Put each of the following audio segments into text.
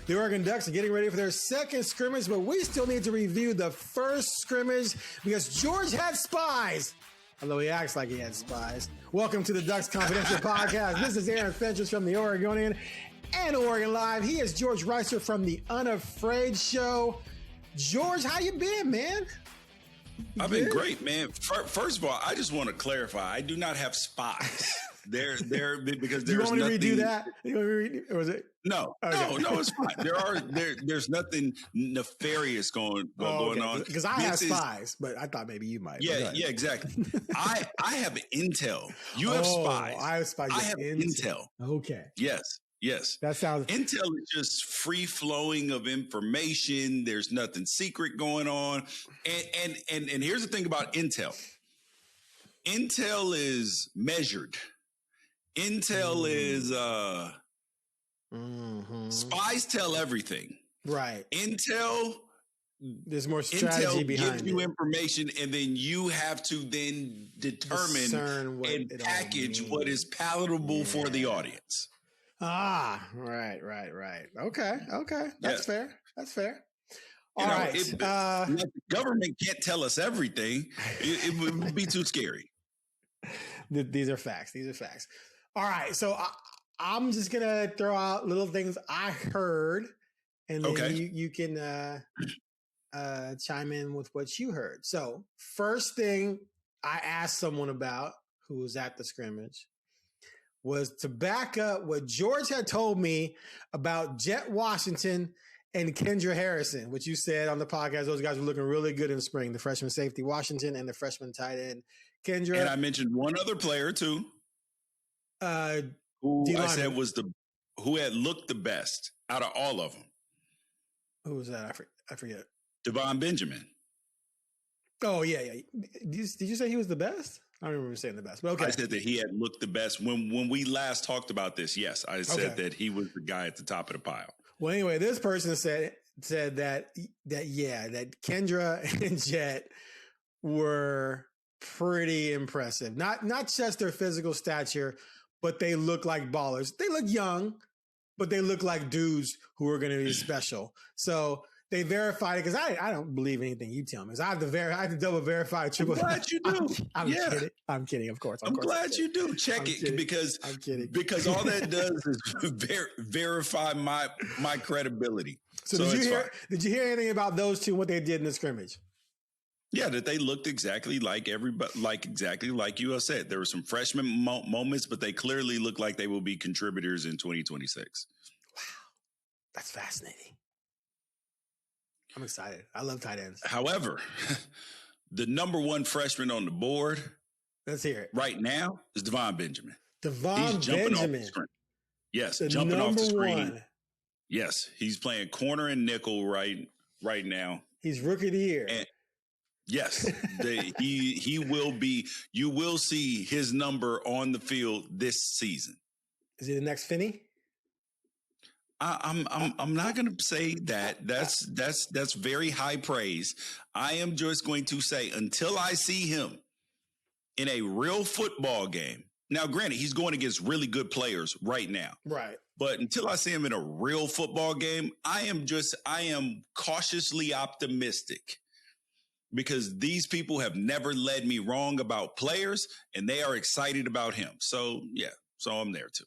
The Oregon Ducks are getting ready for their second scrimmage, but we still need to review the first scrimmage because George had spies. Although he acts like he had spies. Welcome to the Ducks Confidential Podcast. This is Aaron Fentress from the Oregonian and OregonLive. He is George Wrighster from the Unafraid Show. George, how you been, man? I've been great, man. First of all, I just want to clarify: I do not have spies. They're because there's nothing. You want me to redo that? Or was it? No, okay. no, it's fine. There's nothing nefarious going on. Because I have spies, but I thought maybe you might. Yeah, exactly. I have intel. You have spies. I have spies. I have intel. Okay. Yes. That sounds. Intel is just free flowing of information. There's nothing secret going on. And here's the thing about intel. Intel is measured. Intel is spies tell everything. Right. Intel, there's more strategy behind it. Gives you information, and then you have to then determine and package what is palatable for the audience. Right. Okay. That's fair. All right. The government can't tell us everything. It would be too scary. These are facts. All right. So I'm just going to throw out little things I heard, and then you can chime in with what you heard. So first thing I asked someone about who was at the scrimmage was to back up what George had told me about Jet Washington and Kendra Harrison, which you said on the podcast. Those guys were looking really good in the spring, the freshman safety Washington and the freshman tight end Kendra. And I mentioned one other player too, who I said was who had looked the best out of all of them. Who was that? I forget. Devon Benjamin. Oh, yeah. Did you say he was the best? I don't remember saying the best, but okay. I said that he had looked the best. When we last talked about this, yes, I said that he was the guy at the top of the pile. Well, anyway, this person said that Kendra and Jet were pretty impressive. Not just their physical stature, but they look like ballers. They look young, but they look like dudes who are going to be special. So they verified it because I don't believe anything you tell me. So I have to double verify, triple. I'm glad you do. I'm kidding. Of course. I'm glad you do. Check it because I'm kidding. Because all that does is verify my credibility. So did you hear anything about those two? What they did in the scrimmage? Yeah, that they looked exactly like everybody, like you have said. There were some freshman moments, but they clearly look like they will be contributors in 2026. Wow, that's fascinating. I'm excited. I love tight ends. However, the number one freshman on the board, let's hear it, right now is Devon Benjamin. He's jumping off the screen. Yes, jumping off the screen. Yes, he's playing corner and nickel right now. He's rookie of the year. And yes, he will be. You will see his number on the field this season. Is he the next Finney? I'm not going to say that. That's very high praise. I am just going to say until I see him in a real football game. Now, granted, he's going against really good players right now. Right. But until I see him in a real football game, I am cautiously optimistic because these people have never led me wrong about players and they are excited about him. So, yeah, so I'm there too.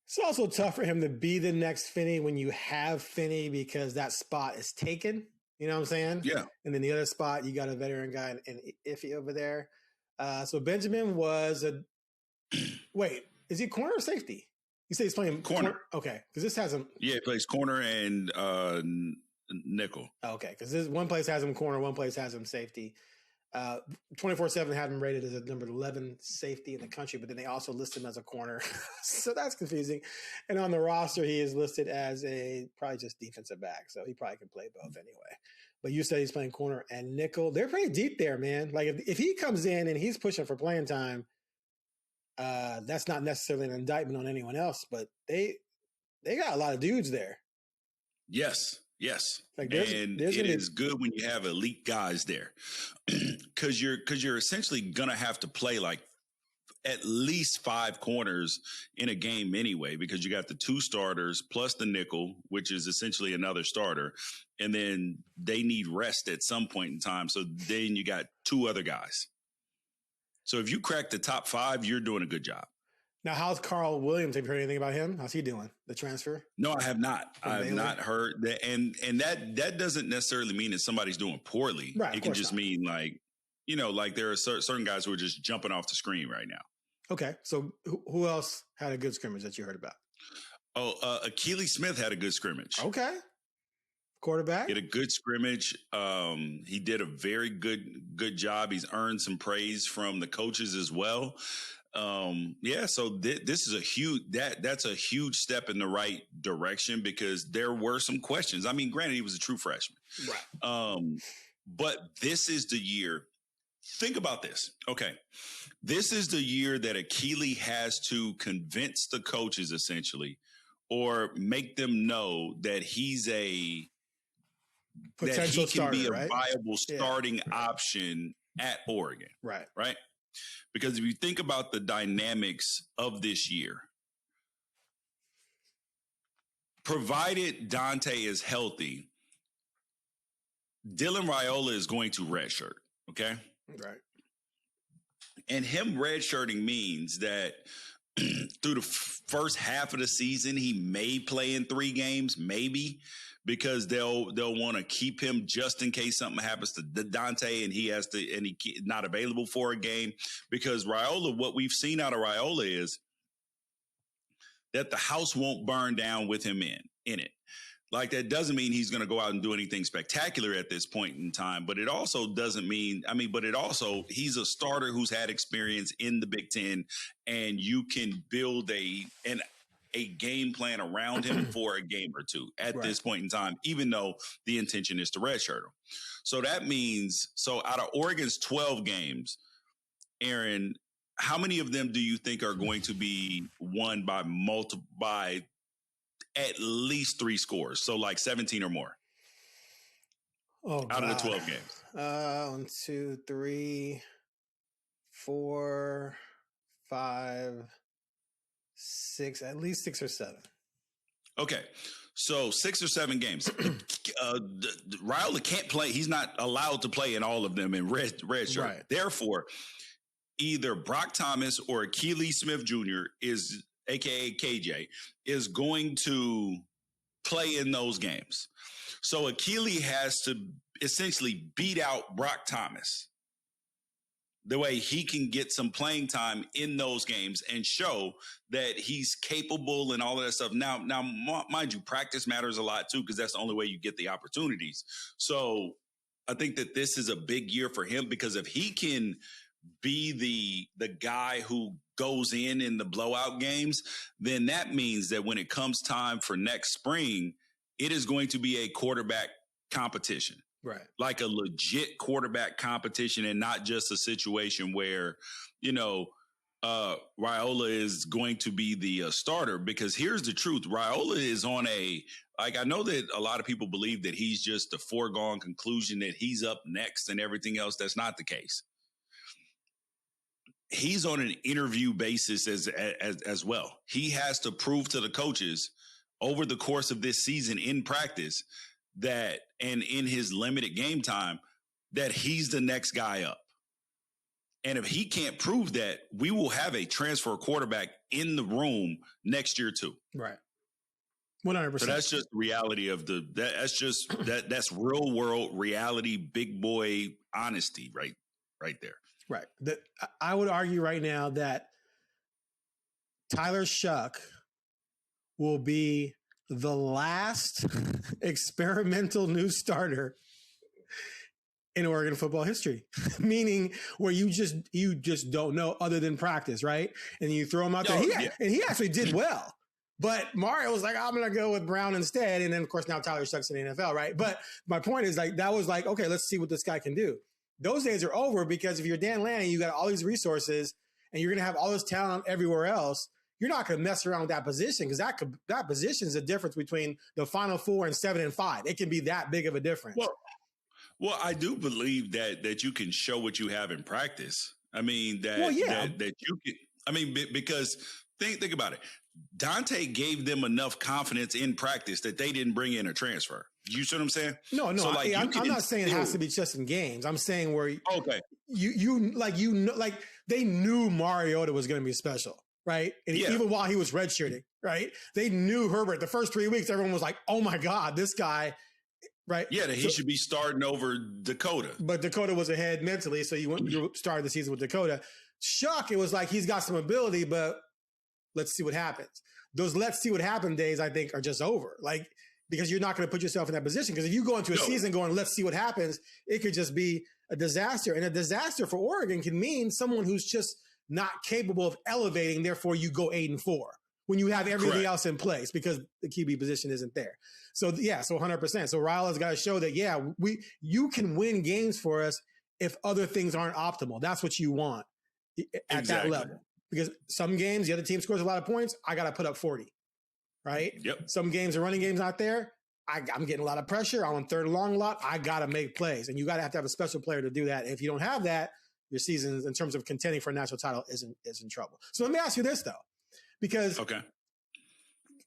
It's also tough for him to be the next Finney when you have Finney because that spot is taken. You know what I'm saying? Yeah. And then the other spot, you got a veteran guy and Iffy over there. So Benjamin was wait, is he corner or safety? You say he's playing corner. Okay. Because this has him. Yeah, he plays corner and nickel. Okay. Because this one place has him corner, one place has him safety. 24/7 had him rated as a number 11 safety in the country, but then they also list him as a corner. So that's confusing. And on the roster, he is listed as probably just defensive back. So he probably can play both anyway. But you said he's playing corner and nickel. They're pretty deep there, man. Like if he comes in and he's pushing for playing time, that's not necessarily an indictment on anyone else, but they got a lot of dudes there. Yes. Like and it is good when you have elite guys there because you're essentially going to have to play like at least 5 corners in a game anyway, because you got the 2 starters plus the nickel, which is essentially another starter. And then they need rest at some point in time. So then you got 2 other guys. So if you crack the top 5, you're doing a good job. Now, how's Carl Williams? Have you heard anything about him? How's he doing? The transfer? No, I have not. I have not heard that. And that doesn't necessarily mean that somebody's doing poorly. Right, it can just mean like, you know, like there are certain guys who are just jumping off the screen right now. Okay. So who else had a good scrimmage that you heard about? Akili Smith had a good scrimmage. Okay. Quarterback? He had a good scrimmage. He did a very good job. He's earned some praise from the coaches as well. So this is that's a huge step in the right direction, because there were some questions. I mean, granted, he was a true freshman. Right. But this is the year. Think about this. Okay. This is the year that Akili has to convince the coaches, essentially, or make them know that he's a potential that he can starter, be a viable starting option at Oregon. Right. Right. Because if you think about the dynamics of this year, provided Dante is healthy, Dylan Raiola is going to redshirt. Okay. Right. And him redshirting means that through the first half of the season, he may play in 3 games, maybe, because they'll want to keep him just in case something happens to Dante and he's not available for a game. Because Raiola, what we've seen out of Raiola is that the house won't burn down with him in it. Like, that doesn't mean he's going to go out and do anything spectacular at this point in time, but it also doesn't mean, he's a starter who's had experience in the Big Ten, and you can build a game plan around him for a game or 2 at this point in time, even though the intention is to redshirt him. So that means, out of Oregon's 12 games, Aaron, how many of them do you think are going to be won by at least 3 scores? So like 17 or more. Out of the 12 games. 1, 2, 3, 4, 5, 6, at least 6 or 7. Okay. So 6 or 7 games. Raiola can't play. He's not allowed to play in all of them in red shirt. Right. Therefore, either Brock Thomas or Akili Smith Jr. is, AKA KJ, is going to play in those games. So Akili has to essentially beat out Brock Thomas the way he can get some playing time in those games and show that he's capable and all of that stuff. Now, mind you, practice matters a lot too, because that's the only way you get the opportunities. So I think that this is a big year for him, because if he can be the guy who goes in the blowout games, then that means that when it comes time for next spring, it is going to be a quarterback competition. Right. Like a legit quarterback competition, and not just a situation where, Raiola is going to be the starter. Because here's the truth. Raiola is on I know that a lot of people believe that he's just a foregone conclusion, that he's up next and everything else. That's not the case. He's on an interview basis as well. He has to prove to the coaches over the course of this season in practice that, and in his limited game time, that he's the next guy up. And if he can't prove that, we will have a transfer quarterback in the room next year too. Right. 100%. So that's just the reality of that's real world reality, big boy honesty right there. Right. I would argue right now that Tyler Shuck will be the last experimental new starter in Oregon football history, meaning where you just don't know other than practice, right? And you throw him out there. And he actually did well. But Mario was like, I'm going to go with Brown instead. And then, of course, now Tyler Shuck's in the NFL, right? But my point is, that was okay, let's see what this guy can do. Those days are over, because if you're Dan Lanning, you got all these resources and you're going to have all this talent everywhere else. You're not going to mess around with that position, because that position is the difference between the Final Four and 7 and 5. It can be that big of a difference. Well, I do believe that you can show what you have in practice. I mean, that you can. I mean, because think about it. Dante gave them enough confidence in practice that they didn't bring in a transfer. You see what I'm saying? No. So, like, I'm not saying it has to be just in games. I'm saying where they knew Mariota was going to be special, right? And even while he was redshirting, right? They knew Herbert. The first 3 weeks, everyone was like, "Oh my God, this guy." Right. Yeah, that he should be starting over Dakota. But Dakota was ahead mentally, so you started the season with Dakota. Shock, it was like he's got some ability, but let's see what happens. Those let's see what happen days, I think, are just over. Like, because you're not going to put yourself in that position. Because if you go into a season going, let's see what happens, it could just be a disaster. And a disaster for Oregon can mean someone who's just not capable of elevating, therefore you go 8-4 when you have everything else in place because the QB position isn't there. So 100%. So Raiola's got to show that, you can win games for us if other things aren't optimal. That's what you want at that level. Because some games, the other team scores a lot of points, I got to put up 40, right? Yep. Some games, the running game's not there, I'm getting a lot of pressure. I'm on third and long a lot. I got to make plays. And you got to have a special player to do that. And if you don't have that, your season, in terms of contending for a national title, is in trouble. So let me ask you this, though. Because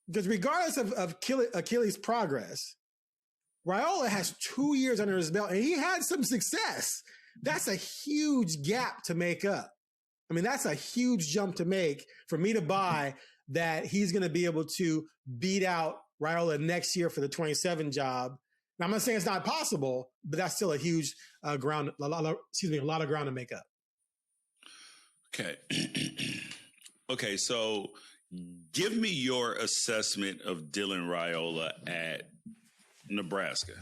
regardless of Achilles' progress, Raiola has 2 years under his belt, and he had some success. That's a huge gap to make up. I mean, that's a huge jump to make for me to buy that he's going to be able to beat out Raiola next year for the 27 job. Now, I'm not saying it's not possible, but that's still a huge a lot of ground to make up. Okay. Okay, so give me your assessment of Dylan Raiola at Nebraska.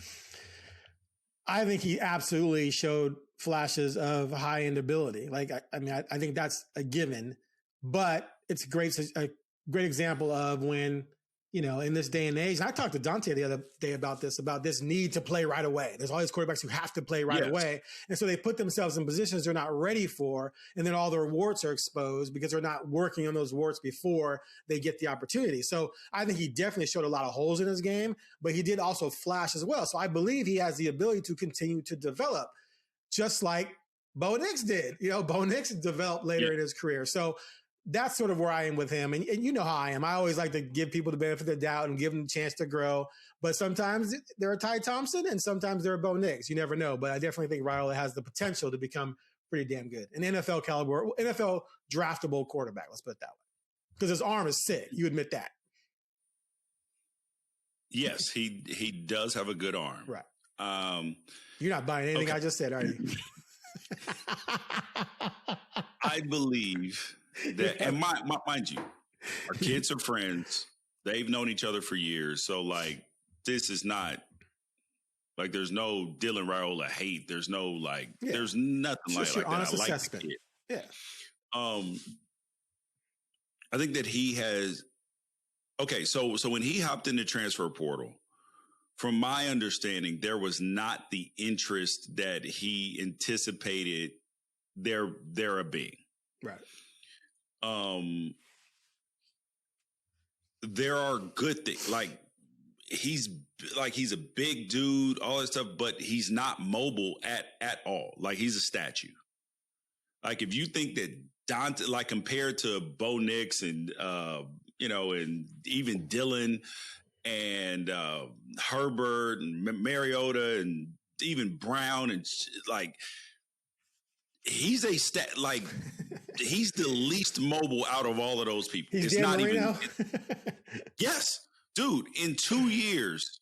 I think he absolutely showed flashes of high-end ability. Like, I think that's a given, but it's a great example of when, in this day and age, and I talked to Dante the other day about this need to play right away. There's all these quarterbacks who have to play right away. And so they put themselves in positions they're not ready for. And then all their warts are exposed because they're not working on those warts before they get the opportunity. So I think he definitely showed a lot of holes in his game, but he did also flash as well. So I believe he has the ability to continue to develop, just like Bo Nix did. Bo Nix developed later in his career. So that's sort of where I am with him. And you know how I am. I always like to give people the benefit of the doubt and give them a chance to grow. But sometimes they're a Ty Thompson and sometimes they're a Bo Nix. You never know. But I definitely think Raiola has the potential to become pretty damn good. An NFL caliber, NFL draftable quarterback. Let's put it that way. Because his arm is sick. You admit that. Yes, he does have a good arm. Right. You're not buying anything I just said, are you? I believe that, and mind you, our kids are friends. They've known each other for years. So, like, this is not, like, there's no Dylan Raiola hate. There's no, there's nothing like that. Honest I like assessment. The kid. Yeah. I think that he has, so when he hopped in the transfer portal, from my understanding, there was not the interest that he anticipated there being. Right. There are good things. He's a big dude, all that stuff, but he's not mobile at all. Like, he's a statue. Like, if you think that Dante, like, compared to Bo Nix and and even Dylan and Herbert and Mariota and even Brown and he's a he's the least mobile out of all of those people. It's not Marino. Even. Yes, dude. In 2 years,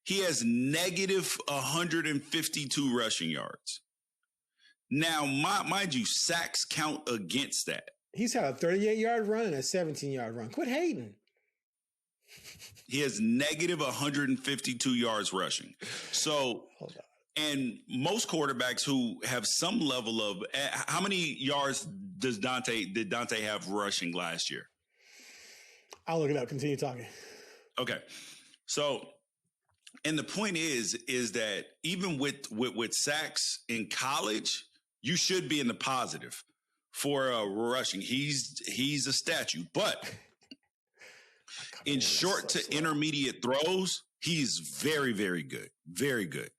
he has negative 152 rushing yards. Now, mind you, sacks count against that. He's had a 38-yard run and a 17-yard run. Quit hating. He has negative 152 yards rushing. So, and most quarterbacks who have some level of, how many yards did Dante have rushing last year? I'll look it up. Continue talking. Okay. So, and the point is that even with sacks in college, you should be in the positive for rushing. He's a statue, but in short to intermediate throws, he's very, very good. Very good.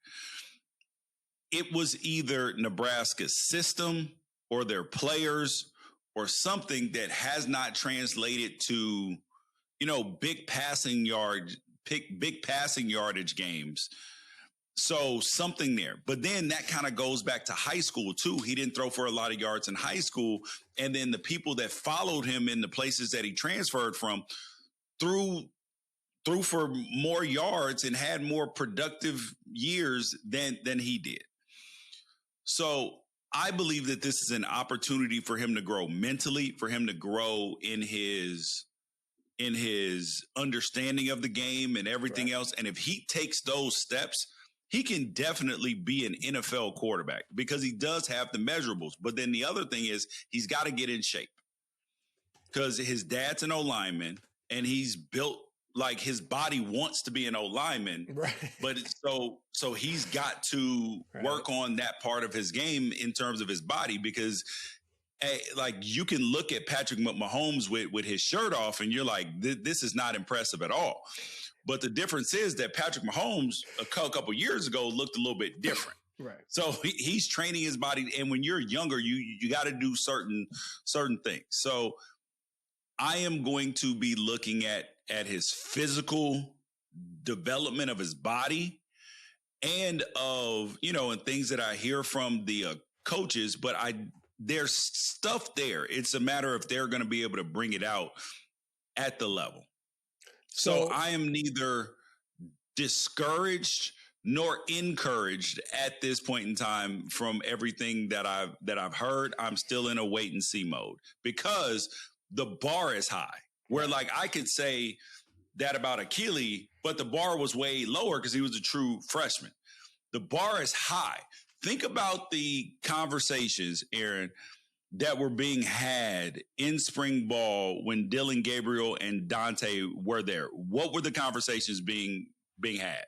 It was either Nebraska's system or their players or something that has not translated to, big passing yardage games. So something there. But then that kind of goes back to high school too. He didn't throw for a lot of yards in high school. And then the people that followed him in the places that he transferred from threw for more yards and had more productive years than he did. So I believe that this is an opportunity for him to grow mentally, for him to grow in his understanding of the game and everything else. And if he takes those steps, he can definitely be an NFL quarterback because he does have the measurables. But then the other thing is he's got to get in shape because his dad's an O-lineman and he's built like his body wants to be an O-lineman. Right. But so he's got to work on that part of his game in terms of his body because like you can look at Patrick Mahomes with his shirt off and you're like, this is not impressive at all. But the difference is that Patrick Mahomes a couple years ago looked a little bit different. Right. So he's training his body. And when you're younger, you got to do certain things. So I am going to be looking at his physical development of his body and of, and things that I hear from the coaches, but there's stuff there. It's a matter of they're going to be able to bring it out at the level. So I am neither discouraged nor encouraged at this point in time from everything that I've heard. I'm still in a wait and see mode because the bar is high. Where like I could say that about Achille, but the bar was way lower because he was a true freshman. The bar is high. Think about the conversations, Aaron, that were being had in spring ball when Dylan Gabriel and Dante were there. What were the conversations being had?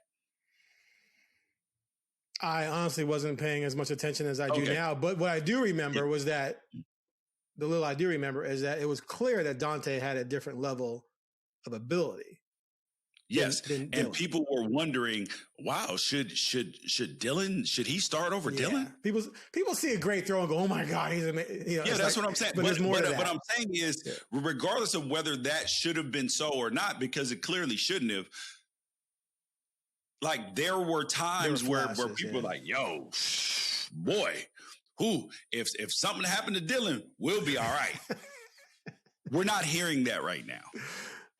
I honestly wasn't paying as much attention as I do now. But what I do remember was that the little I do remember is that it was clear that Dante had a different level of ability. Yes, and people were wondering, wow, should Dylan, should he start over Dylan? People see a great throw and go, oh my God, he's amazing. That's what I'm saying. But there's more to that. What I'm saying is, regardless of whether that should have been so or not, because it clearly shouldn't have. Like there were times where people were like, yo, boy, if something happened to Dylan, we'll be all right. We're not hearing that right now.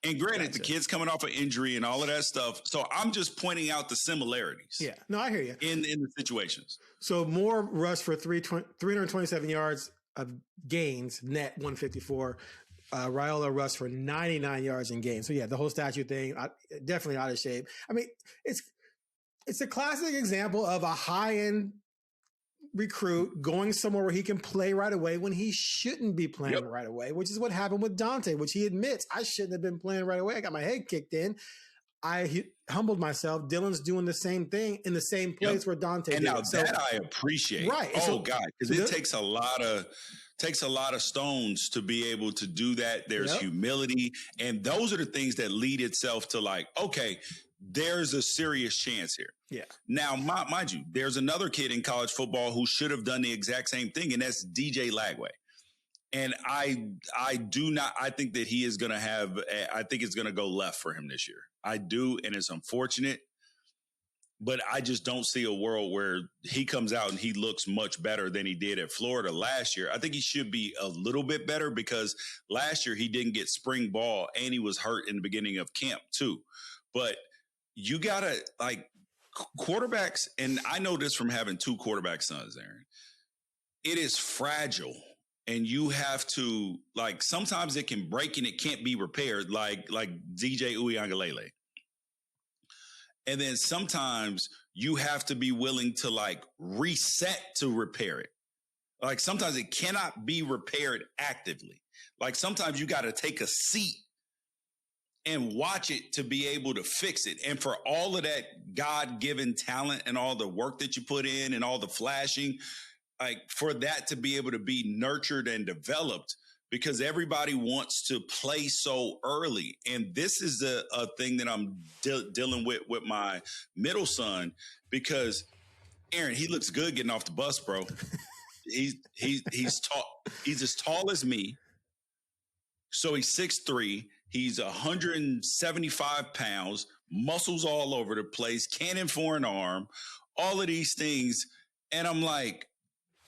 And granted, the kid's coming off an injury and all of that stuff. So I'm just pointing out the similarities. Yeah. No, I hear you. In the situations. So Moore rushed for 327 yards of gains, net 154. Raiola rushed for 99 yards in gains. So yeah, the whole statue thing, definitely out of shape. I mean, it's a classic example of a high-end recruit going somewhere where he can play right away when he shouldn't be playing right away, which is what happened with Dante, which he admits, I shouldn't have been playing right away. I got my head kicked in. I humbled myself. Dylan's doing the same thing in the same place where Dante and did. Now that I appreciate. Right. God, because it takes a lot of stones to be able to do that. There's humility. And those are the things that lead itself to like, okay, there's a serious chance here. Yeah. Now, mind you, there's another kid in college football who should have done the exact same thing, and that's DJ Lagway. And I think that he is going to I think it's going to go left for him this year. I do, and it's unfortunate, but I just don't see a world where he comes out and he looks much better than he did at Florida last year. I think he should be a little bit better because last year he didn't get spring ball and he was hurt in the beginning of camp too. But you got to like quarterbacks, and I know this from having two quarterback sons, Aaron. It is fragile. And you have to, like, sometimes it can break and it can't be repaired, like DJ Uiagalelei. And then sometimes you have to be willing to, like, reset to repair it. Like, sometimes it cannot be repaired actively. Like, sometimes you got to take a seat and watch it to be able to fix it. And for all of that God-given talent and all the work that you put in and all the flashing, like for that to be able to be nurtured and developed, because everybody wants to play so early. And this is a thing that I'm dealing with my middle son, because Aaron, he looks good getting off the bus, bro. he's tall. He's as tall as me. So he's 6'3". He's 175 pounds, muscles all over the place, cannon for an arm, all of these things. And I'm like,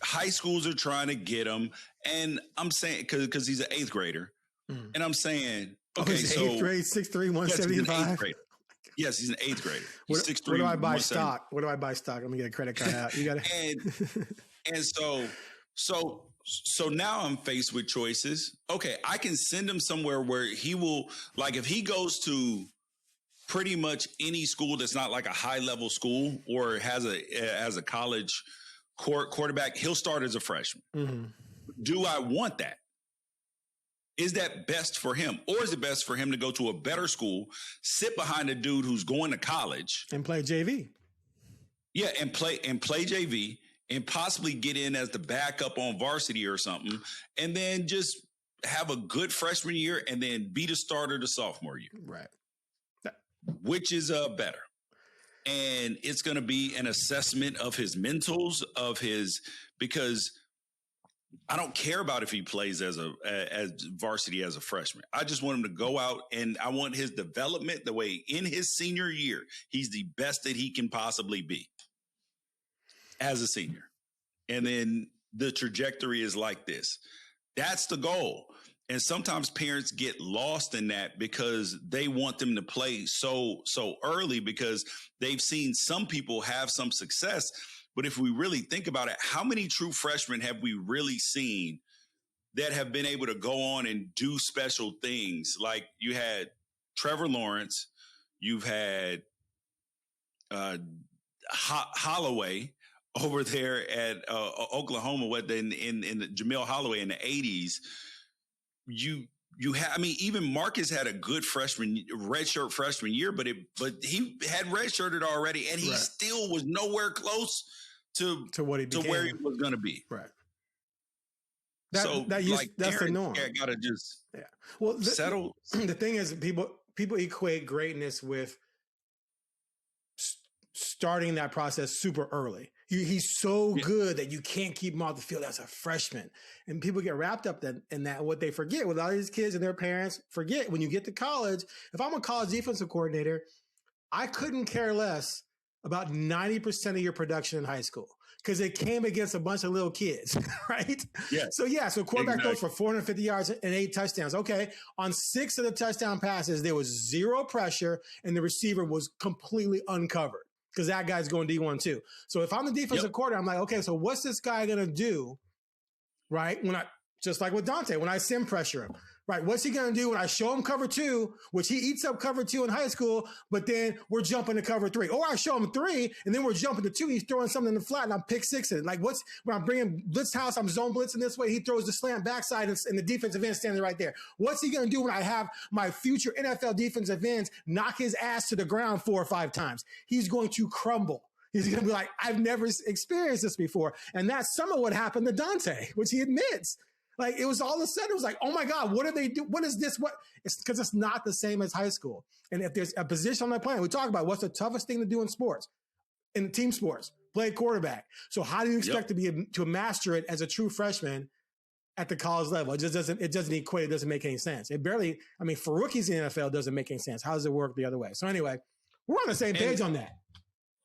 high schools are trying to get him. And I'm saying, because he's an 8th grader. And I'm saying, okay, he's so 8th grade, 6'3", 175. Yes, he's an 8th grader. He's 6'3". Where do I buy stock? Where do I buy stock? Let me get a credit card out. You got to. and so now I'm faced with choices. Okay, I can send him somewhere where he will, like, if he goes to pretty much any school that's not like a high level school or has a college quarterback, he'll start as a freshman. Mm-hmm. Do I want that? Is that best for him? Or is it best for him to go to a better school, sit behind a dude who's going to college and play JV? Yeah, and play JV and possibly get in as the backup on varsity or something, and then just have a good freshman year and then be the starter the sophomore year. Right. Which is better. And it's going to be an assessment of his mentals, because I don't care about if he plays as varsity as a freshman. I just want him to go out, and I want his development the way in his senior year, he's the best that he can possibly be as a senior. And then the trajectory is like this. That's the goal. And sometimes parents get lost in that because they want them to play so early because they've seen some people have some success. But if we really think about it, how many true freshmen have we really seen that have been able to go on and do special things? Like you had Trevor Lawrence, you've had Holloway over there at Oklahoma, in Jamil Holloway in the 80s. You have, I mean, even Marcus had a good redshirt freshman year, but he had redshirted already, and he still was nowhere close to what he became, to where he was going to be. Right. That's the norm. Got to just settle. The thing is, people equate greatness with starting that process super early. He's so good that you can't keep him off the field as a freshman. And people get wrapped up in that. What they forget, with all these kids and their parents forget, when you get to college, if I'm a college defensive coordinator, I couldn't care less about 90% of your production in high school because it came against a bunch of little kids, right? Yeah. So quarterback goes for 450 yards and 8 touchdowns. Okay. On 6 of the touchdown passes, there was 0 pressure and the receiver was completely uncovered, because that guy's going D1 too. So if I'm the defensive coordinator, I'm like, okay, so what's this guy going to do, right? Just like with Dante, when I sim pressure him, right? What's he going to do when I show him cover 2, which he eats up cover 2 in high school, but then we're jumping to cover 3. Or I show him 3, and then we're jumping to 2. He's throwing something in the flat, and I'm pick 6ing. Like when I'm bringing blitz house, I'm zone blitzing this way. He throws the slant backside, and the defensive end standing right there. What's he going to do when I have my future NFL defensive ends knock his ass to the ground 4 or 5 times? He's going to crumble. He's going to be like, I've never experienced this before. And that's some of what happened to Dante, which he admits. Like, it was all of a sudden, it was like, oh my God, what do they do? What is this? It's because it's not the same as high school. And if there's a position on that plan, we talk about what's the toughest thing to do in sports, in team sports, play quarterback. So how do you expect to master it as a true freshman at the college level? It doesn't equate. It doesn't make any sense. For rookies in the NFL, it doesn't make any sense. How does it work the other way? So anyway, we're on the same page on that.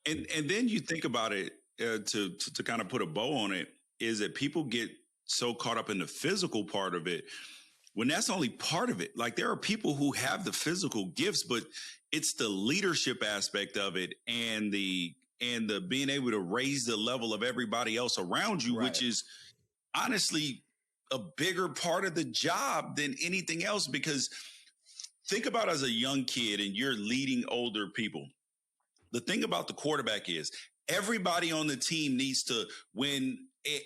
And then you think about it, to kind of put a bow on it, is that people get so caught up in the physical part of it when that's only part of it. Like, there are people who have the physical gifts, but it's the leadership aspect of it and the being able to raise the level of everybody else around you, which is honestly a bigger part of the job than anything else. Because think about, as a young kid and you're leading older people, the thing about the quarterback is everybody on the team needs to win.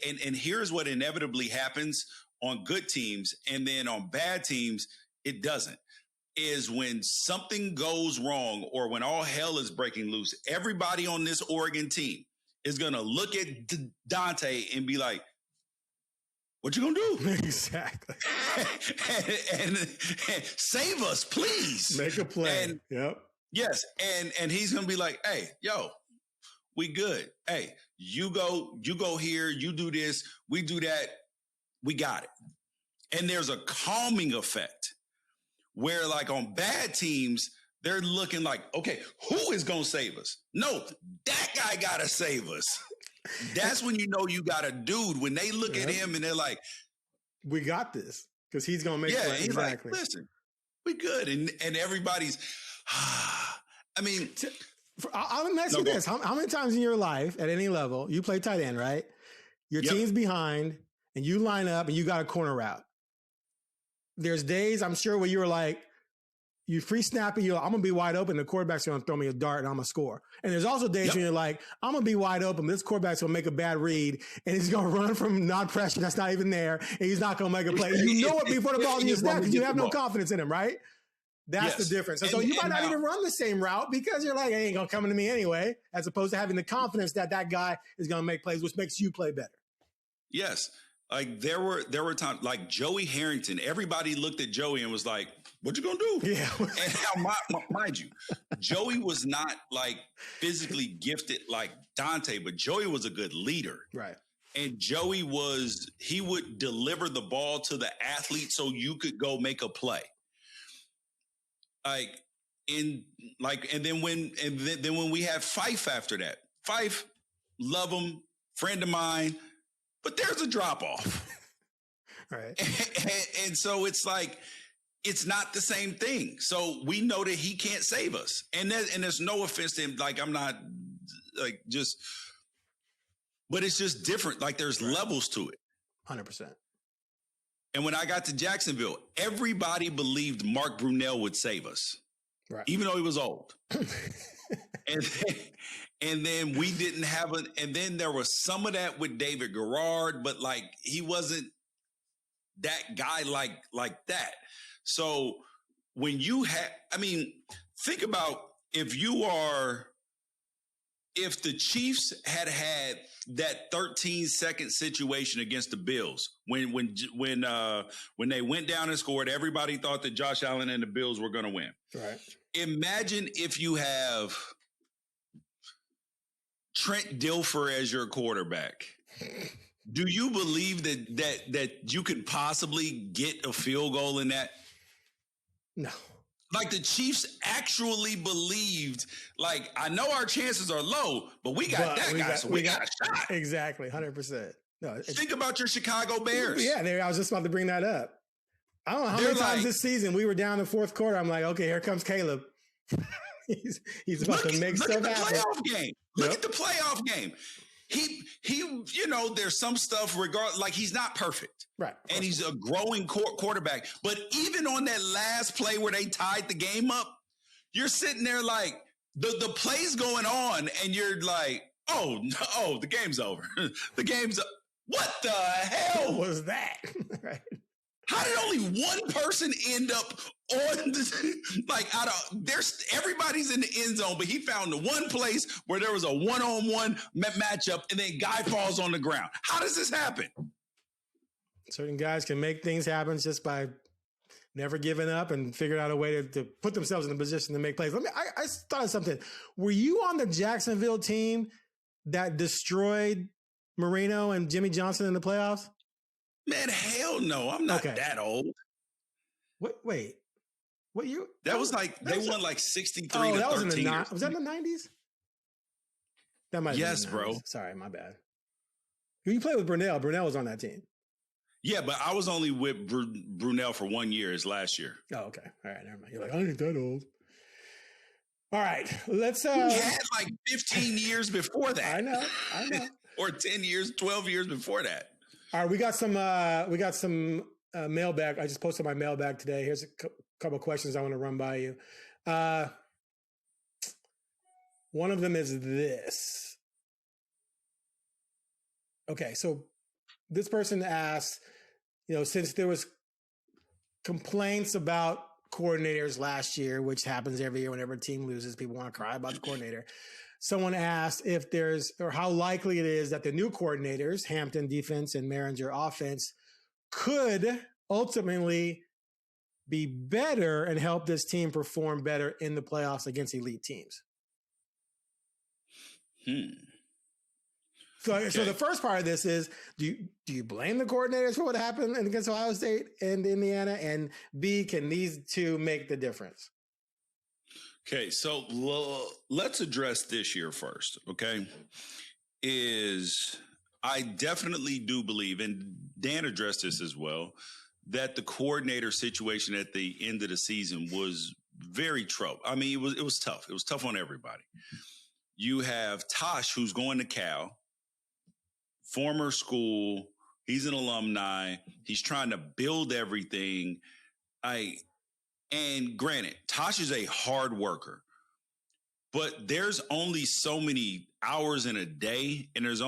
And here's what inevitably happens on good teams, and then on bad teams, it doesn't, is when something goes wrong or when all hell is breaking loose, everybody on this Oregon team is going to look at Dante and be like, what you going to do? Exactly. and save us, please. Make a play. Yes. And he's going to be like, hey, yo, We good. Hey, you go here, you do this, we do that, we got it. And there's a calming effect where, like, on bad teams, they're looking like, okay, who is going to save us? No, that guy got to save us. That's when you know you got a dude. When they look at him and they're like, we got this, because he's going to make plays. Exactly. Like, listen, we good. And everybody's, I mean, I'll ask you this. How many times in your life at any level, you play tight end, right? Your team's behind and you line up and you got a corner route. There's days, I'm sure, where you were like, you free snap and I'm going to be wide open. The quarterback's going to throw me a dart and I'm going to score. And there's also days when you're like, I'm going to be wide open. This quarterback's going to make a bad read and he's going to run from non-pressure that's not even there. And he's not going to make a play. You know it before the ball's in your snap because you have no confidence in him, right? That's the difference. And so you might not even run the same route because you're like, it ain't going to come to me anyway, as opposed to having the confidence that that guy is going to make plays, which makes you play better. Yes. Like there were times like Joey Harrington, everybody looked at Joey and was like, what you gonna do? Yeah. And now, mind you, Joey was not like physically gifted like Dante, but Joey was a good leader. Right. And Joey he would deliver the ball to the athlete so you could go make a play. And then when we had Fife after that, Fife, love him, friend of mine, but there's a drop off. Right. And so it's like, it's not the same thing. So we know that he can't save us. And there's no offense to him. Like, I'm not like but it's just different. Like there's levels to it. 100%. And when I got to Jacksonville, everybody believed Mark Brunell would save us. Right. Even though he was old. And then we didn't have and then there was some of that with David Garrard, but like he wasn't that guy like that. So when you think about if the Chiefs had that 13-second situation against the Bills, when they went down and scored, everybody thought that Josh Allen and the Bills were going to win. Right. Imagine if you have Trent Dilfer as your quarterback. Do you believe that you could possibly get a field goal in that? No. Like the Chiefs actually believed, like, I know our chances are low, but we got that guy, so we got a shot. Exactly, 100%. No, think about your Chicago Bears. Yeah, I was just about to bring that up. I don't know how many times this season we were down in the fourth quarter. I'm like, okay, here comes Caleb. he's about to make stuff happen. Look at the playoff game. He, there's some stuff like he's not perfect. Right. And he's a growing quarterback. But even on that last play where they tied the game up, you're sitting there like the play's going on and you're like, oh, no, the game's over. What the hell was that? Right. How did only one person end up on everybody's in the end zone, but he found the one place where there was a one-on-one matchup and then guy falls on the ground. How does this happen? Certain guys can make things happen just by never giving up and figuring out a way to put themselves in a position to make plays. I thought of something. Were you on the Jacksonville team that destroyed Marino and Jimmy Johnson in the playoffs? Man, hell no. I'm not that old. Wait. What year? That was like, they won like 63 to 13. Was that in the 90s? That might have been. Yes, bro. Sorry, my bad. You played with Brunell. Brunell was on that team. Yeah, but I was only with Brunell for 1 year, his last year. Oh, okay. All right, never mind. You're like, I ain't that old. All right, let's. He had like 15 years before that. I know. Or 10 years, 12 years before that. All right, we got some mailbag. I just posted my mailbag today. Here's a couple of questions I want to run by you. One of them is this. Okay, so this person asks, since there was complaints about coordinators last year, which happens every year whenever a team loses, people want to cry about the coordinator. Someone asked if how likely it is that the new coordinators, Hampton defense and Maringer offense, could ultimately be better and help this team perform better in the playoffs against elite teams. So the first part of this is, do you blame the coordinators for what happened against Ohio State and Indiana? And B, can these two make the difference? Okay, so let's address this year first, okay? I definitely do believe, and Dan addressed this as well, that the coordinator situation at the end of the season was very trouble. I mean, it was tough. It was tough on everybody. You have Tosh, who's going to Cal, former school. He's an alumni. He's trying to build everything. And granted, Tosh is a hard worker, but there's only so many hours in a day, and there's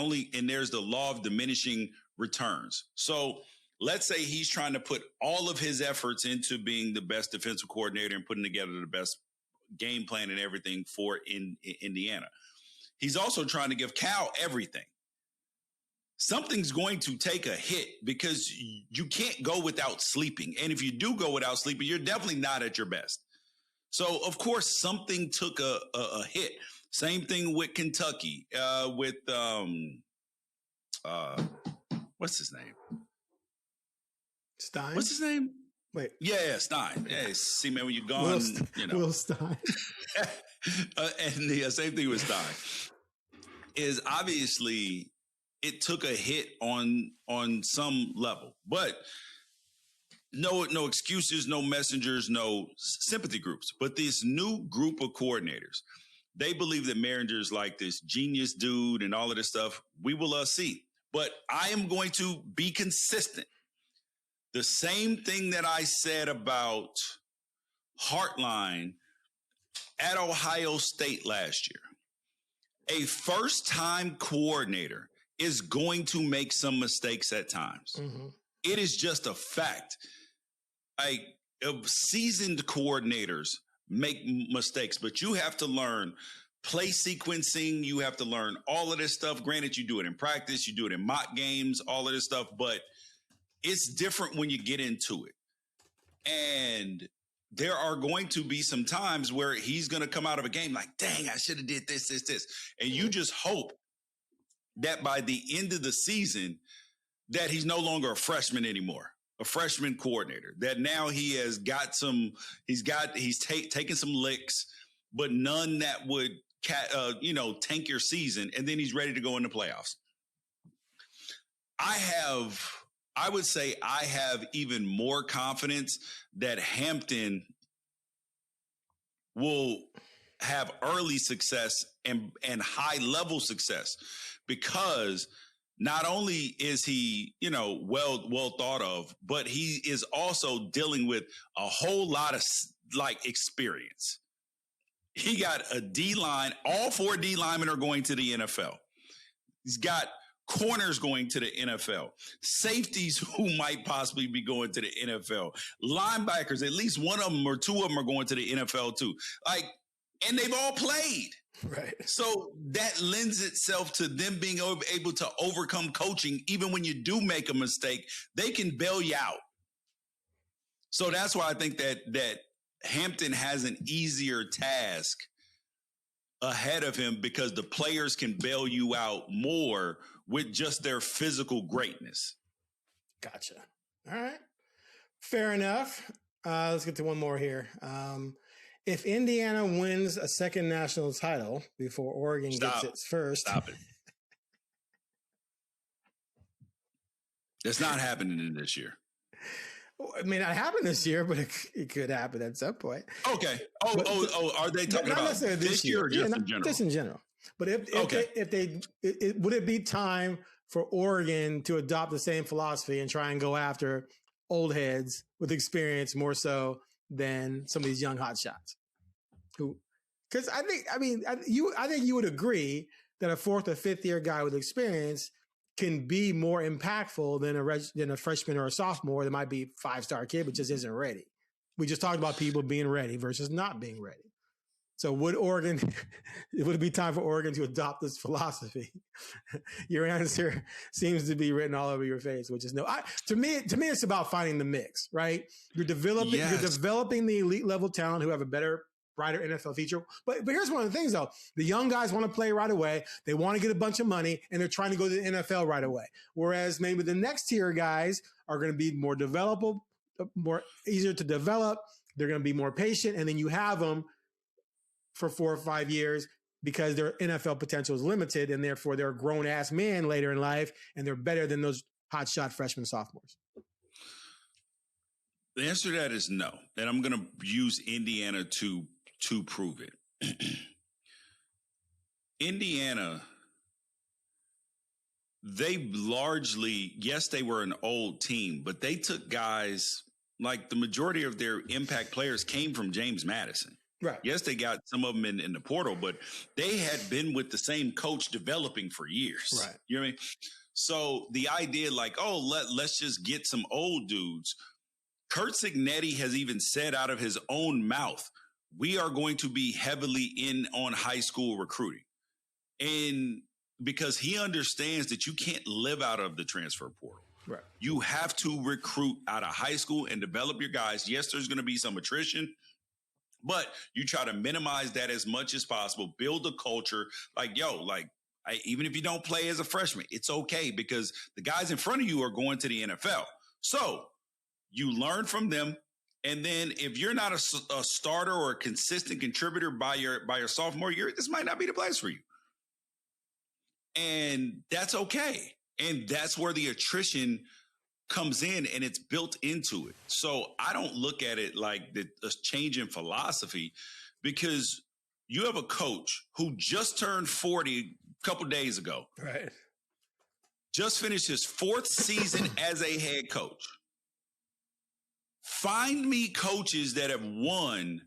the law of diminishing returns. So let's say he's trying to put all of his efforts into being the best defensive coordinator and putting together the best game plan and everything for Indiana. He's also trying to give Cal everything. Something's going to take a hit because you can't go without sleeping. And if you do go without sleeping, you're definitely not at your best. So, of course, something took a hit. Same thing with Kentucky, with what's his name? Stein? What's his name? Wait. Yeah, Stein. Yeah, see, man, when you're gone, Will Stein. And the same thing with Stein is obviously it took a hit on some level, but no excuses, no messengers, no sympathy groups. But this new group of coordinators, they believe that Maringer's like this genius dude and all of this stuff. We will see. But I am going to be consistent. The same thing that I said about Hartline at Ohio State last year. A first-time coordinator is going to make some mistakes at times. Mm-hmm. It is just a fact. Seasoned coordinators make mistakes, but you have to learn play sequencing. You have to learn all of this stuff. Granted, you do it in practice, you do it in mock games, all of this stuff, but it's different when you get into it. And there are going to be some times where he's going to come out of a game like, dang, I should have did this. And you just hope that by the end of the season that he's no longer a freshman anymore, a freshman coordinator, that now he has got he's taken some licks, but none that would, tank your season. And then he's ready to go in the playoffs. I would say I have even more confidence that Hampton will have early success and high level success, because not only is he, well thought of, but he is also dealing with a whole lot of experience. He got a D-line. All 4 D linemen are going to the NFL. He's got corners going to the NFL, safeties who might possibly be going to the NFL, linebackers, at least one of them or 2 of them are going to the NFL too. And they've all played. Right. So that lends itself to them being able to overcome coaching. Even when you do make a mistake, they can bail you out. So that's why I think that Hampton has an easier task ahead of him, because the players can bail you out more with just their physical greatness. Gotcha. All right. Fair enough. Let's get to one more here. If Indiana wins a second national title before Oregon gets its first. Stop it. It's not happening this year. It may not happen this year, but it could happen at some point. Okay. Are they talking about this year or just in general? Just in general. But would it be time for Oregon to adopt the same philosophy and try and go after old heads with experience more so than some of these young hot shots? Because I think you would agree that a 4th or 5th year guy with experience can be more impactful than a freshman or a sophomore that might be a 5-star kid but just isn't ready. We just talked about people being ready versus not being ready. So would it be time for Oregon to adopt this philosophy? Your answer seems to be written all over your face, which is no. To me, it's about finding the mix, right? You're developing the elite level talent who have a better brighter NFL future. But here's one of the things, though. The young guys want to play right away. They want to get a bunch of money, and they're trying to go to the NFL right away. Whereas maybe the next tier guys are going to be more developable, more easier to develop. They're going to be more patient, and then you have them for 4 or 5 years because their NFL potential is limited, and therefore they're a grown-ass man later in life, and they're better than those hotshot freshmen, sophomores. The answer to that is no. And I'm going to use Indiana to prove it. Indiana, they largely, yes, they were an old team, but they took guys, like the majority of their impact players came from James Madison. Right. Yes, they got some of them in the portal, but they had been with the same coach developing for years. Right. You know what I mean? So the idea like, oh, let's just get some old dudes. Curt Cignetti has even said out of his own mouth, we are going to be heavily in on high school recruiting. And because he understands that you can't live out of the transfer portal. Right. You have to recruit out of high school and develop your guys. Yes, there's going to be some attrition, but you try to minimize that as much as possible, build a culture like, even if you don't play as a freshman, it's okay because the guys in front of you are going to the NFL. So you learn from them. And then if you're not a starter or a consistent contributor by your sophomore year, this might not be the place for you. And that's okay. And that's where the attrition comes in and it's built into it. So I don't look at it like a change in philosophy because you have a coach who just turned 40 a couple days ago. Right. Just finished his 4th season as a head coach. Find me coaches that have won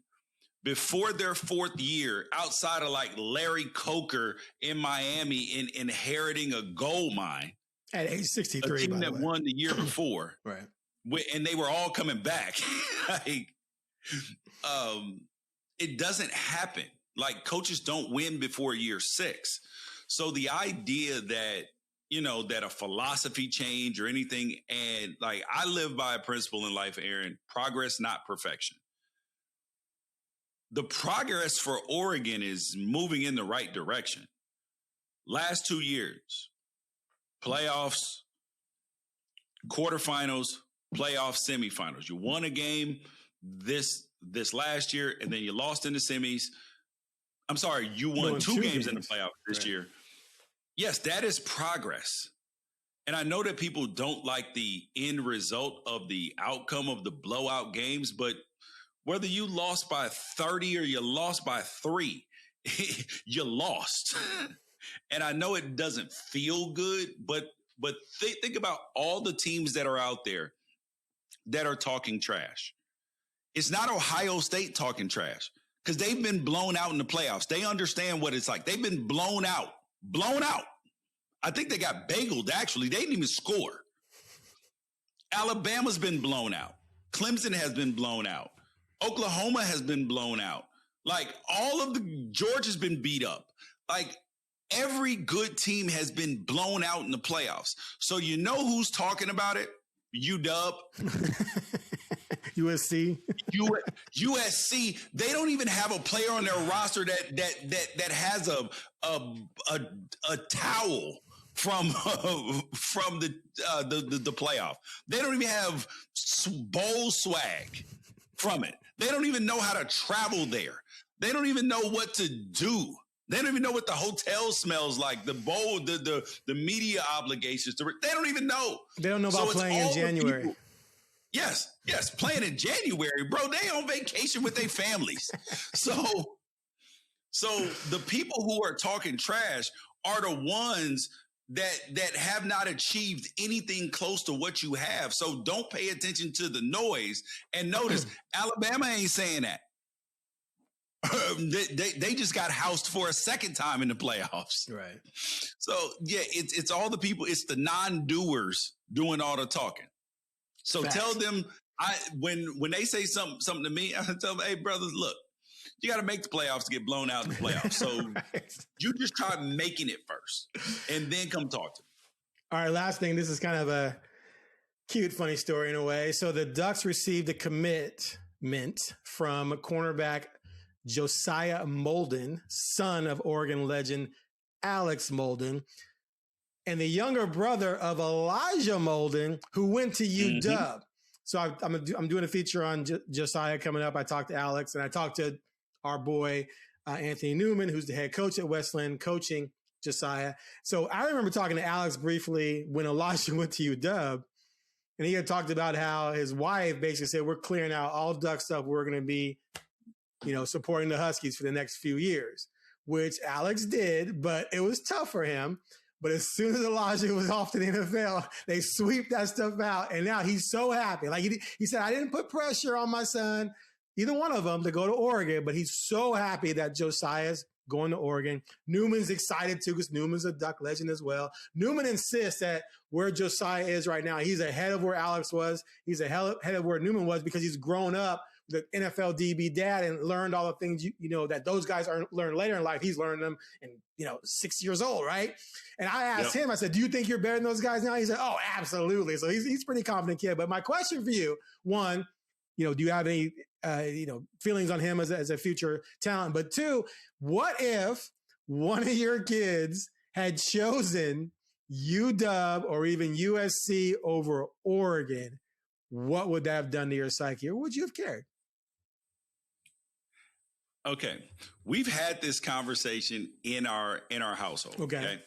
before their 4th year outside of like Larry Coker in Miami in inheriting a gold mine. At age 63, a team that won the year before. Right. And they were all coming back. It doesn't happen. Like coaches don't win before year 6. So the idea that, that a philosophy change or anything, and like I live by a principle in life, Aaron, progress, not perfection. The progress for Oregon is moving in the right direction. Last 2 years, playoffs, quarterfinals, playoff semifinals. You won a game this last year, and then you lost in the semis. I'm sorry, you won two games in the playoffs this year. Yes, that is progress. And I know that people don't like the end result of the outcome of the blowout games, but whether you lost by 30 or you lost by 3, you lost. And I know it doesn't feel good, but think about all the teams that are out there that are talking trash. It's not Ohio State talking trash because they've been blown out in the playoffs. They understand what it's like. They've been blown out. I think they got bageled, actually. They didn't even score. Alabama's been blown out. Clemson has been blown out. Oklahoma has been blown out. Like all of Georgia's been beat up. Like every good team has been blown out in the playoffs. So you know who's talking about it? UW. USC. USC. They don't even have a player on their roster that has a towel from the playoff. They don't even have bowl swag from it. They don't even know how to travel there. They don't even know what to do. They don't even know what the hotel smells like, the bowl, the media obligations. They don't even know. They don't know about playing in January. Yes, playing in January, bro. They on vacation with their families. So the people who are talking trash are the ones that have not achieved anything close to what you have. So don't pay attention to the noise. And notice, Alabama ain't saying that. They just got housed for a second time in the playoffs. Right. So yeah, it's all the people. It's the non-doers doing all the talking. So Facts. Tell them when they say something to me, I tell them, hey brothers, look, you got to make the playoffs to get blown out in the playoffs. So right. You just try making it first and then come talk to me. All right. Last thing. This is kind of a cute, funny story in a way. So the Ducks received a commitment from cornerback Josiah Molden, son of Oregon legend Alex Molden, and the younger brother of Elijah Molden, who went to UW. Mm-hmm. So I'm doing a feature on Josiah coming up. I talked to Alex, and I talked to our boy Anthony Newman, who's the head coach at Westland, coaching Josiah. So I remember talking to Alex briefly when Elijah went to UW, and he had talked about how his wife basically said, we're clearing out all Duck stuff. We're going to be, supporting the Huskies for the next few years, which Alex did, but it was tough for him. But as soon as Elijah was off to the NFL, they sweep that stuff out. And now he's so happy. Like he said, I didn't put pressure on my son, either one of them, to go to Oregon, but he's so happy that Josiah's going to Oregon. Newman's excited too, because Newman's a Duck legend as well. Newman insists that where Josiah is right now, he's ahead of where Alex was. He's ahead of where Newman was, because he's grown up the NFL DB dad and learned all the things, that those guys learn later in life. He's learned them in, 6 years old. Right. And I asked him, I said, do you think you're better than those guys now? He said, oh, absolutely. So he's pretty confident kid. But my question for you, one, do you have any, feelings on him as a future talent? But two, what if one of your kids had chosen UW or even USC over Oregon? What would that have done to your psyche, or would you have cared? Okay. We've had this conversation in our household. Okay.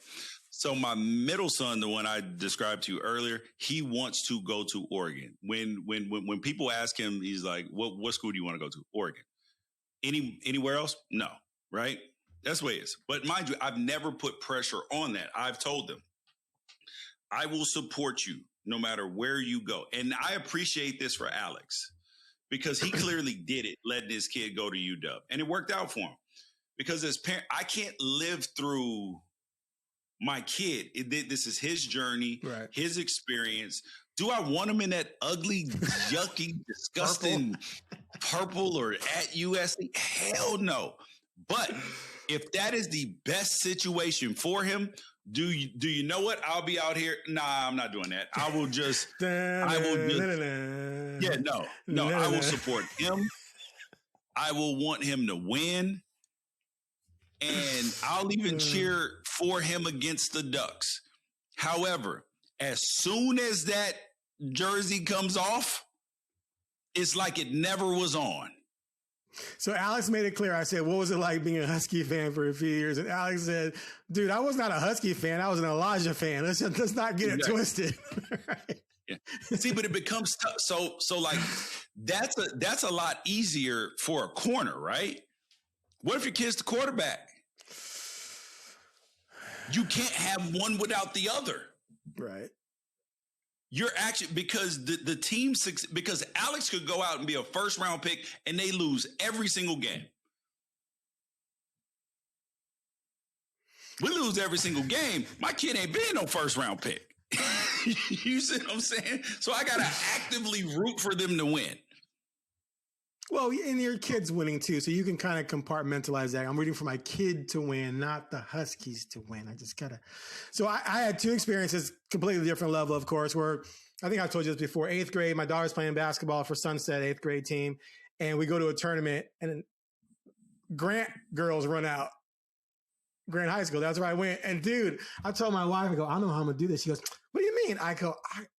So my middle son, the one I described to you earlier, he wants to go to Oregon. When people ask him, he's like, what school do you want to go to? Oregon. Anywhere else? No. Right. That's the way it is. But mind you, I've never put pressure on that. I've told them, I will support you no matter where you go. And I appreciate this for Alex, because he clearly did it, letting his kid go to UW. And it worked out for him. Because as parent, I can't live through my kid. This is his journey, right, his experience. Do I want him in that ugly, yucky, disgusting purple or at USC? Hell no. But if that is the best situation for him, do you know what? I'll be out here. Nah, I'm not doing that. I will just I will support him. I will want him to win. And I'll even cheer for him against the Ducks. However, as soon as that jersey comes off, it's like it never was on. So Alex made it clear. I said, what was it like being a Husky fan for a few years? And Alex said, dude, I was not a Husky fan. I was an Elijah fan. Let's not get it twisted. Right? Yeah. See, but it becomes tough. So like that's a lot easier for a corner, right? What if your kid's the quarterback? You can't have one without the other. Right. You're actually, because the team, because Alex could go out and be a first round pick and they lose every single game. We lose every single game. My kid ain't been no first round pick. You see what I'm saying? So I got to actively root for them to win. Well, and your kid's winning too, so you can kind of compartmentalize that. I'm rooting for my kid to win, not the Huskies to win. I just gotta. So I had two experiences, completely different level, of course. Where I think I told you this before. 8th grade, my daughter's playing basketball for Sunset 8th grade team, and we go to a tournament, and Grant girls run out. Grant High School. That's where I went. And dude, I told my wife, I go, I don't know how I'm gonna do this. She goes, what do you mean? I go,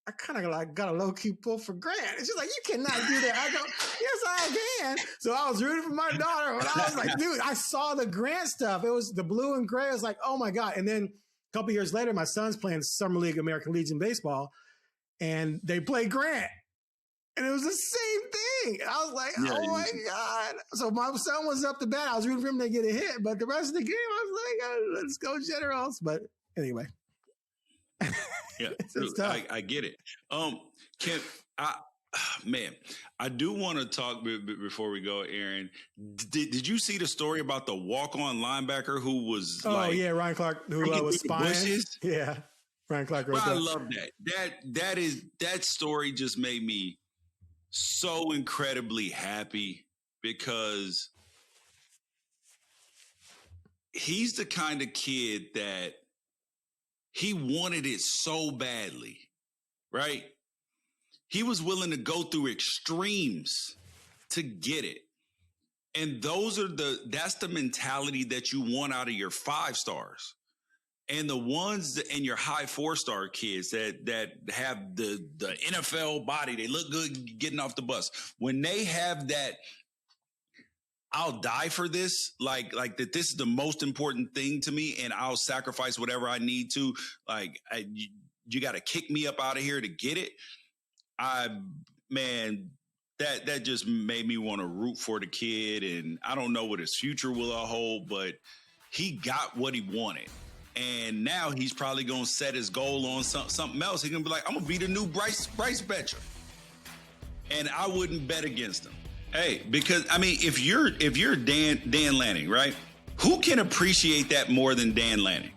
I kind of like got a low key pull for Grant. And she's like, you cannot do that. I go, yes, I can. So I was rooting for my daughter. And I was like, dude, I saw the Grant stuff. It was the blue and gray. I was like, oh my God. And then a couple years later, my son's playing Summer League American Legion baseball, and they play Grant. And it was the same thing. And I was like, oh my God. So my son was up to bat. I was rooting for him to get a hit. But the rest of the game, I was like, oh, let's go Generals. But anyway. Yeah, I get it. Man, I do want to talk before we go, Aaron. Did you see the story about the walk-on linebacker who was Ryan Clark, who was spying? Yeah, Ryan Clark wrote that. I love that. That story just made me so incredibly happy, because he's the kind of kid that he wanted it so badly, right? He was willing to go through extremes to get it. And that's the mentality that you want out of your 5 stars. And the ones in your high 4-star kids that have the NFL body, they look good getting off the bus. When they have that, I'll die for this, like that this is the most important thing to me, and I'll sacrifice whatever I need to. Like, you got to kick me up out of here to get it. That just made me want to root for the kid, and I don't know what his future will hold, but he got what he wanted. And now he's probably going to set his goal on something else. He's going to be like, I'm going to be the new Bryce Betcher. And I wouldn't bet against him. Hey, because, I mean, if you're Dan Lanning, right? Who can appreciate that more than Dan Lanning?